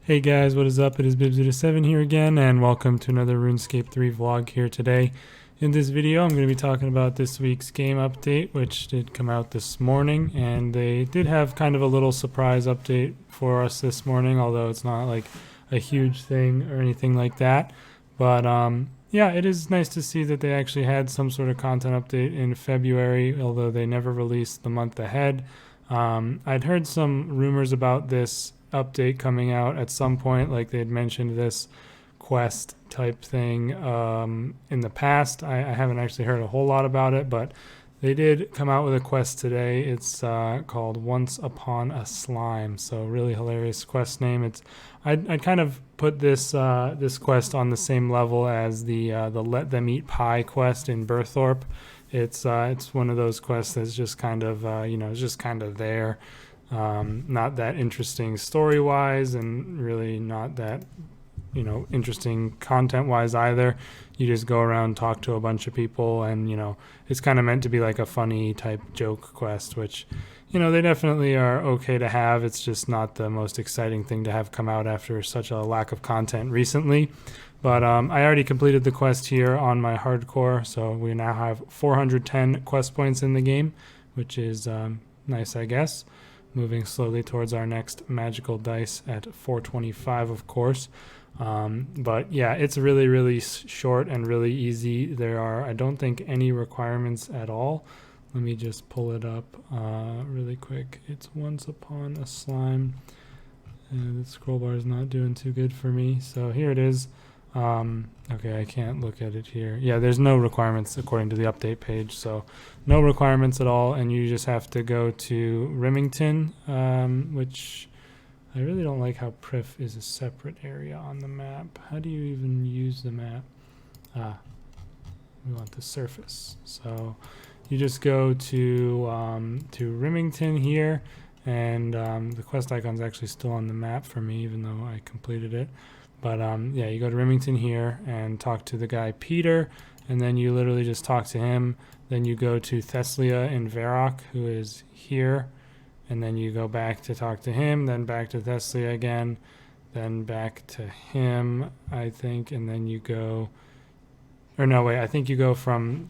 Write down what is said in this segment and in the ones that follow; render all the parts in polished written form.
Hey guys, what is up? It is Bibs7 here again, and welcome to another RuneScape 3 vlog here today. In this video, I'm going to be talking about this week's game update, which did come out this morning, and they did have kind of a little surprise update for us this morning, although it's not like a huge thing or anything like that. But yeah, it is nice to see that they actually had some sort of content update in February, although they never released the month ahead. I'd heard some rumors about this update coming out at some point, like they had mentioned this quest type thing in the past. I haven't actually heard a whole lot about it, but they did come out with a quest today. It's called Once Upon a Slime, so really hilarious quest name. I'd kind of put this this quest on the same level as the Let Them Eat Pie quest in Burthorpe. It's one of those quests that's just kind of it's just kind of there. Not that interesting story wise, and really not that interesting content wise either. You just go around, talk to a bunch of people, and it's kind of meant to be like a funny type joke quest, which they definitely are okay to have. It's just not the most exciting thing to have come out after such a lack of content recently. But I already completed the quest here on my hardcore, so we now have 410 quest points in the game, which is nice, I guess. Moving slowly towards our next magical dice at 425, of course. But yeah, it's really, really short and really easy. There are, I don't think, any requirements at all. Let me just pull it up really quick. It's Once Upon a Slime. And the scroll bar is not doing too good for me. So here it is. Okay, I can't look at it here. Yeah, there's no requirements according to the update page, so no requirements at all, and you just have to go to Remington, which I really don't like how Prif is a separate area on the map. How do you even use the map? We want the surface. So you just go to Remington here, and the quest icon's actually still on the map for me, even though I completed it. But yeah, you go to Remington here and talk to the guy Peter, and then you literally just talk to him. Then you go to Thessalia in Varrock, who is here, and then you go back to talk to him, then back to Thessalia again, then back to him, I think, and then you go, or no, wait, I think you go from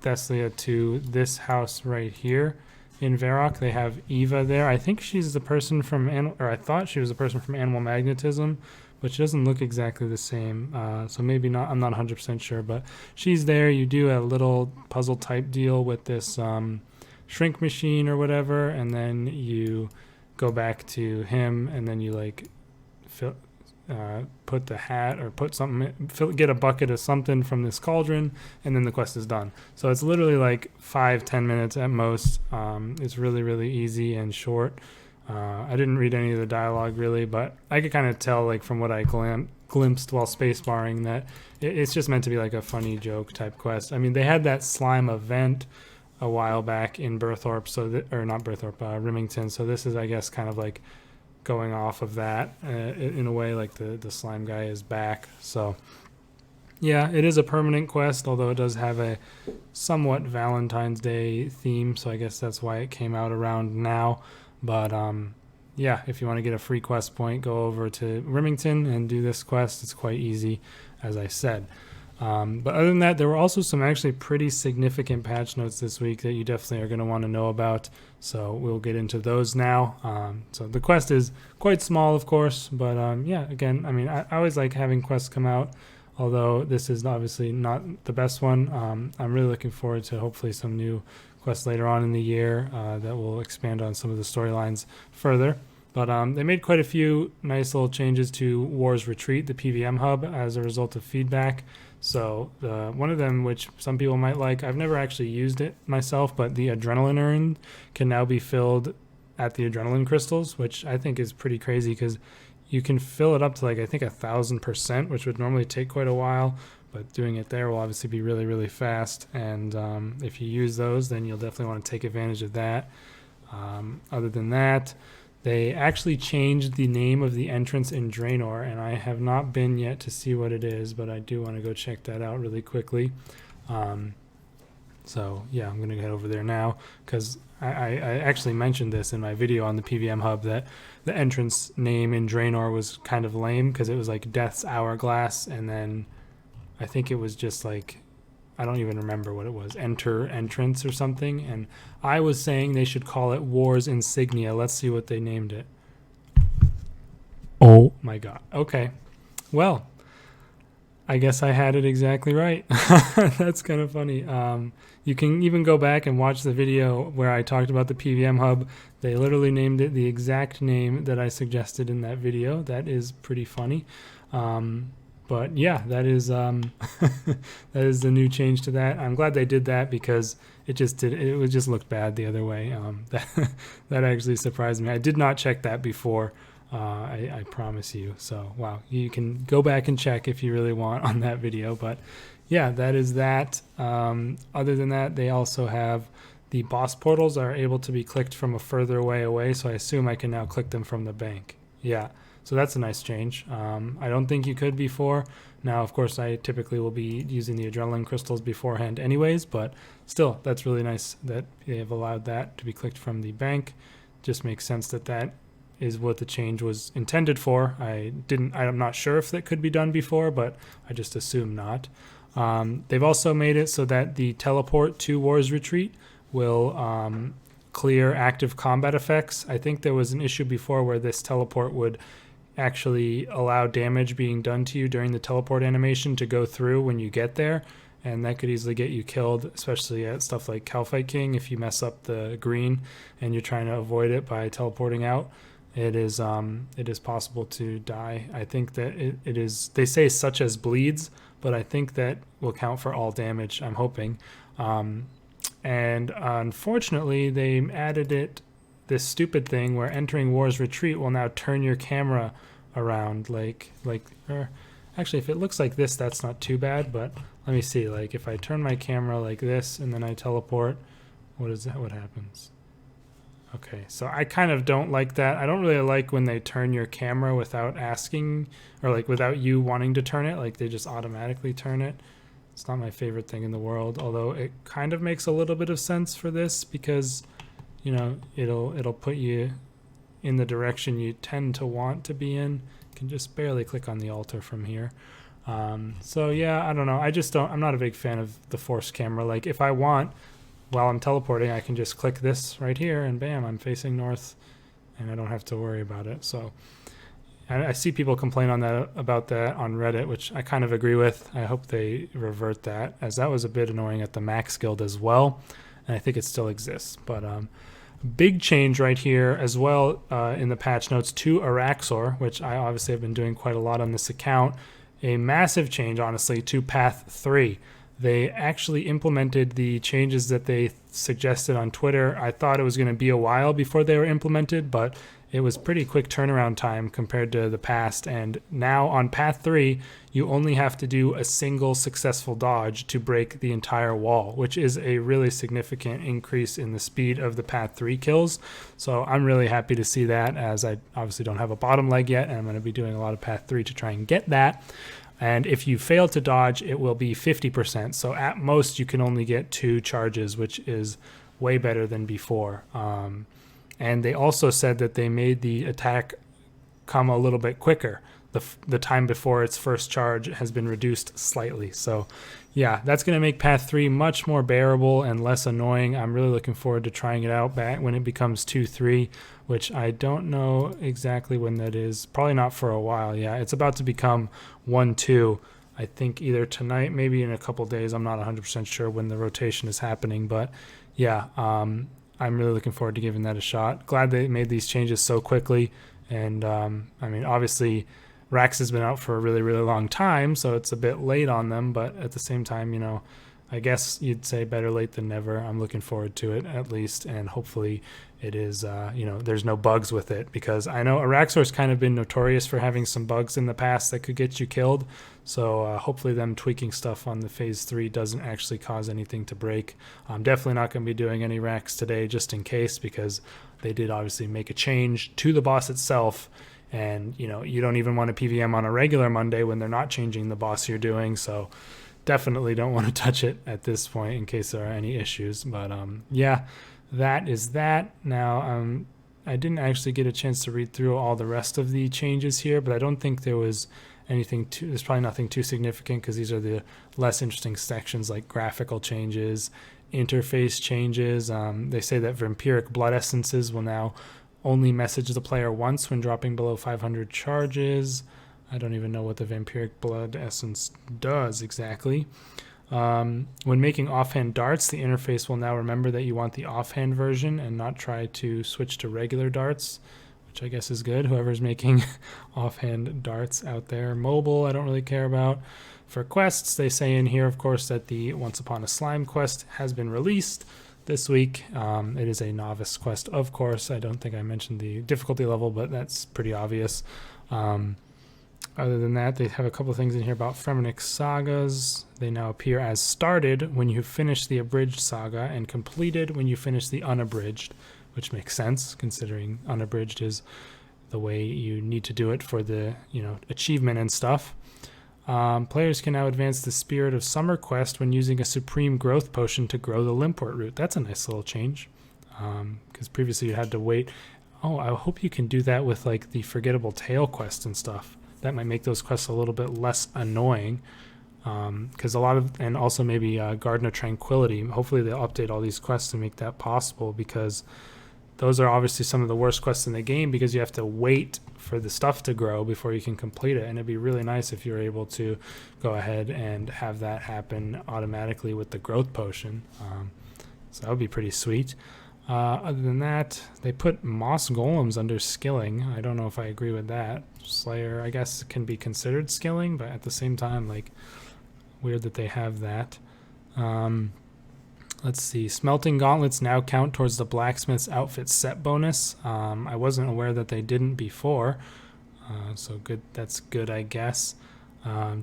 Thessalia to this house right here in Varrock. They have Eva there. I think she's the person from, I thought she was the person from Animal Magnetism, but she doesn't look exactly the same, so maybe not. I'm not 100% sure, but she's there. You do a little puzzle type deal with this shrink machine or whatever, and then you go back to him, and then you like put the hat or put something, get a bucket of something from this cauldron, and then the quest is done. So it's literally like 5-10 minutes at most. It's really, really easy and short. I didn't read any of the dialogue really, but I could kind of tell, like from what I glimpsed while spacebarring, that it's just meant to be like a funny joke type quest. I mean, they had that slime event a while back in Burthorpe, or not Burthorpe, Remington. So this is, I guess, kind of like going off of that in a way, like the slime guy is back. So yeah, it is a permanent quest, although it does have a somewhat Valentine's Day theme. So I guess that's why it came out around now. But yeah, if you want to get a free quest point, go over to Remington and do this quest. It's quite easy, as I said. But other than that, there were also some actually pretty significant patch notes this week that you definitely are going to want to know about. So we'll get into those now. So the quest is quite small, of course. But yeah, again, I mean, I always like having quests come out, although this is obviously not the best one. I'm really looking forward to hopefully some new quests later on in the year that will expand on some of the storylines further. But they made quite a few nice little changes to War's Retreat, the PVM hub, as a result of feedback. So one of them, which some people might like, I've never actually used it myself, but the adrenaline urn can now be filled at the adrenaline crystals, which I think is pretty crazy because you can fill it up to like, I think 1,000%, which would normally take quite a while. But doing it there will obviously be really, really fast. And if you use those, then you'll definitely want to take advantage of that. Other than that, they actually changed the name of the entrance in Draenor, and I have not been yet to see what it is, but I do want to go check that out really quickly. So yeah, I'm going to head over there now because I actually mentioned this in my video on the PVM hub, that the entrance name in Draenor was kind of lame because it was like Death's Hourglass, and then I think it was just like, I don't even remember what it was, Enter Entrance or something. And I was saying they should call it War's Insignia. Let's see what they named it. Oh my god. Okay. Well, I guess I had it exactly right. That's kind of funny. You can even go back and watch the video where I talked about the PVM hub. They literally named it the exact name that I suggested in that video. That is pretty funny. But yeah, that is that is the new change to that. I'm glad they did that because it just looked bad the other way. That actually surprised me. I did not check that before. I promise you. So wow, you can go back and check if you really want on that video. But yeah, that is that. Other than that, they also have the boss portals are able to be clicked from a further way away. So I assume I can now click them from the bank. Yeah. So that's a nice change. I don't think you could before. Now, of course, I typically will be using the adrenaline crystals beforehand anyways, but still, that's really nice that they have allowed that to be clicked from the bank. Just makes sense that that is what the change was intended for. I'm not sure if that could be done before, but I just assume not. They've also made it so that the teleport to War's Retreat will clear active combat effects. I think there was an issue before where this teleport would actually allow damage being done to you during the teleport animation to go through when you get there, and that could easily get you killed, especially at stuff like Calfight King. If you mess up the green and you're trying to avoid it by teleporting out, it is possible to die. I think that it is, they say such as bleeds, but I think that will count for all damage, I'm hoping. And unfortunately, they added this stupid thing where entering War's Retreat will now turn your camera around actually, if it looks like this, that's not too bad, but let me see. Like if I turn my camera like this and then I teleport, what happens? Okay, so I kind of don't like that. I don't really like when they turn your camera without asking, or like without you wanting to turn it, like they just automatically turn it. It's not my favorite thing in the world, although it kind of makes a little bit of sense for this because, you know, it'll put you in the direction you tend to want to be in. You can just barely click on the altar from here. So yeah, I don't know. I'm not a big fan of the forced camera. Like if I want, while I'm teleporting, I can just click this right here and bam, I'm facing north and I don't have to worry about it. So I see people complain about that on Reddit, which I kind of agree with. I hope they revert that, as that was a bit annoying at the Max Guild as well, and I think it still exists. But big change right here as well in the patch notes to Araxor, which I obviously have been doing quite a lot on this account. A massive change, honestly, to Path 3. They actually implemented the changes that they suggested on Twitter. I thought it was going to be a while before they were implemented, but it was pretty quick turnaround time compared to the past. And now on Path 3, you only have to do a single successful dodge to break the entire wall, which is a really significant increase in the speed of the Path 3 kills. So I'm really happy to see that, as I obviously don't have a bottom leg yet, and I'm going to be doing a lot of Path 3 to try and get that. And if you fail to dodge, it will be 50%. So at most, you can only get 2 charges, which is way better than before. And they also said that they made the attack come a little bit quicker. The time before its first charge has been reduced slightly. So yeah, that's going to make Path 3 much more bearable and less annoying. I'm really looking forward to trying it out back when it becomes 2-3, which I don't know exactly when that is. Probably not for a while. Yeah, it's about to become 1-2. I think either tonight, maybe in a couple days. I'm not 100% sure when the rotation is happening, but yeah, I'm really looking forward to giving that a shot. Glad they made these changes so quickly. And I mean, obviously, Rax has been out for a really, really long time, so it's a bit late on them. But at the same time, you know, I guess you'd say better late than never. I'm looking forward to it at least, and hopefully it is, you know, there's no bugs with it, because I know Araxor's kind of been notorious for having some bugs in the past that could get you killed. So hopefully them tweaking stuff on the Phase 3 doesn't actually cause anything to break. I'm definitely not going to be doing any Rax today just in case, because they did obviously make a change to the boss itself. And, you know, you don't even want to PVM on a regular Monday when they're not changing the boss you're doing. So definitely don't want to touch it at this point in case there are any issues. But yeah, that is that. Now I didn't actually get a chance to read through all the rest of the changes here, but I don't think there was there's probably nothing too significant, because these are the less interesting sections like graphical changes, interface changes. They say that vampiric blood essences will now only message the player once when dropping below 500 charges. I don't even know what the vampiric blood essence does exactly. When making offhand darts, the interface will now remember that you want the offhand version and not try to switch to regular darts, which I guess is good. Whoever's making offhand darts out there. Mobile, I don't really care about. For quests, they say in here, of course, that the Once Upon a Slime quest has been released this week. It is a novice quest, of course. I don't think I mentioned the difficulty level, but that's pretty obvious. Other than that, they have a couple of things in here about Fremennik sagas. They now appear as started when you finish the abridged saga and completed when you finish the unabridged, which makes sense considering unabridged is the way you need to do it for the achievement and stuff. Players can now advance the Spirit of Summer quest when using a Supreme Growth Potion to grow the Limport root. That's a nice little change, because previously you had to wait. Oh, I hope you can do that with like the Forgettable Tale quest and stuff. That might make those quests a little bit less annoying, because and also maybe Garden of Tranquility. Hopefully they'll update all these quests to make that possible, because those are obviously some of the worst quests in the game, because you have to wait for the stuff to grow before you can complete it. And it'd be really nice if you're able to go ahead and have that happen automatically with the growth potion. So that would be pretty sweet. Other than that, they put moss golems under skilling. I don't know if I agree with that. Slayer, I guess, can be considered skilling, but at the same time, like, weird that they have that. Let's see. Smelting gauntlets now count towards the blacksmith's outfit set bonus. I wasn't aware that they didn't before, so good. That's good, I guess.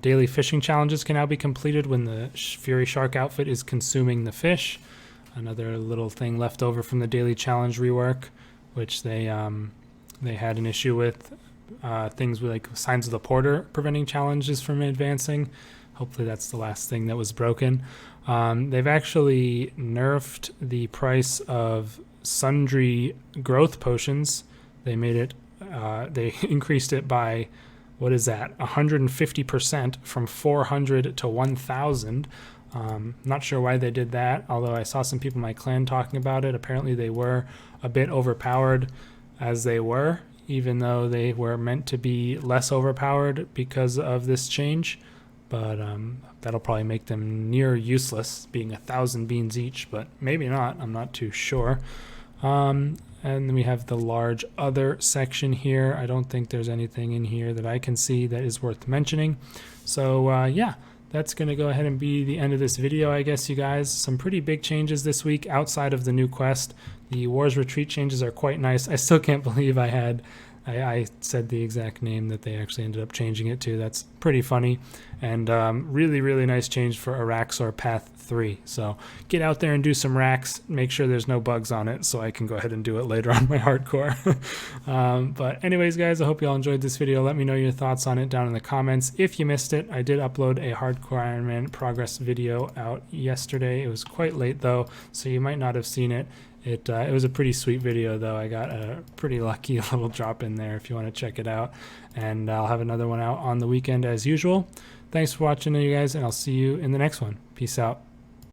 Daily fishing challenges can now be completed when the Fury Shark outfit is consuming the fish. Another little thing left over from the daily challenge rework, which they had an issue with, things like Signs of the Porter preventing challenges from advancing. Hopefully that's the last thing that was broken. They've actually nerfed the price of sundry growth potions. They made it, they increased it by, what is that, 150% from 400 to 1,000. Not sure why they did that, although I saw some people in my clan talking about it. Apparently they were a bit overpowered as they were, even though they were meant to be less overpowered because of this change. But that'll probably make them near useless, being 1,000 beans each, but maybe not. I'm not too sure. And then we have the large other section here. I don't think there's anything in here that I can see that is worth mentioning. So yeah, that's going to go ahead and be the end of this video, I guess, you guys. Some pretty big changes this week outside of the new quest. The War's Retreat changes are quite nice. I still can't believe I said the exact name that they actually ended up changing it to. That's pretty funny. And really, really nice change for Araxor Path 3. So get out there and do some racks. Make sure there's no bugs on it so I can go ahead and do it later on my hardcore. But anyways, guys, I hope you all enjoyed this video. Let me know your thoughts on it down in the comments. If you missed it, I did upload a Hardcore Iron Man progress video out yesterday. It was quite late, though, so you might not have seen it. It was a pretty sweet video, though. I got a pretty lucky little drop in there if you want to check it out. And I'll have another one out on the weekend as usual. Thanks for watching, you guys, and I'll see you in the next one. Peace out.